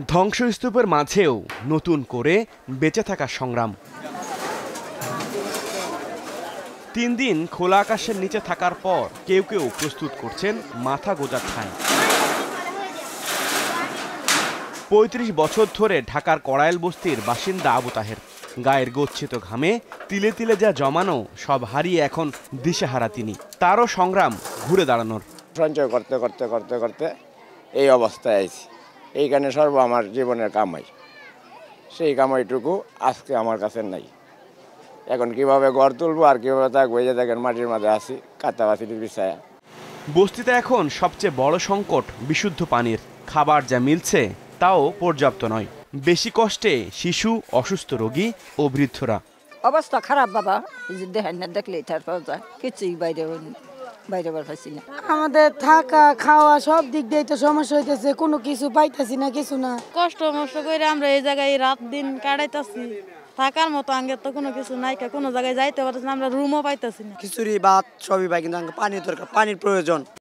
ধ্বংসস্তূপের মাঝেও নতুন করে বেঁচে থাকার সংগ্রাম। ৩ দিন খোলা আকাশের নিচে থাকার পর কেউ কেউ প্রস্তুত করছেন মাথা গোঁজার ঠাঁই। ৩৫ বছর ধরে ঢাকার কড়াইল বস্তির বাসিন্দা আবু তাহের। গায়ের গচ্ছিত ঘামে তিলে তিলে যা জমানো সব হারিয়ে এখন দিশেহারা তিনি। তারও সংগ্রাম ঘুরে দাঁড়ানোর। সঞ্চয় করতে করতে করতে করতে এই অবস্থায় আইছি। এইখানে সর্ব আমার জীবনের কামাই, সেই কামাইটুকু আজকে আমার কাছে নাই। এখন কিভাবে ঘর তুলবো আর কিভাবে থাকবো, এই যে দেখেন মাটির মাঝে আছি, কাঁচাবাসির বিছায়া। বস্তিতে এখন সবচেয়ে বড় সংকট বিশুদ্ধ পানির। খাবার যা মিলছে তাও পর্যাপ্ত নয়। বেশি কষ্টে শিশু, অসুস্থ রোগী ও বৃদ্ধরা। অবস্থা খারাপ বাবা, দেখেন না, দেখলেই তারপর যায় কিছুই বাইরে বার পাইছি না। আমাদের থাকা খাওয়া সব দিক দিয়ে তো সমস্যা হইতেছে, কোনো কিছু পাইতেছি না, কিছু না। কষ্ট মষ্ট করে আমরা এই জায়গায় রাত দিন কাটাইতেছি। থাকার মতো আগে তো কোনো কিছু নাই, কোনো জায়গায় যাইতে পারতেছি না, আমরা রুমও পাইতেছি না। খিচুড়ি ভাত সবই পাই, কিন্তু পানির দরকার, পানির প্রয়োজন।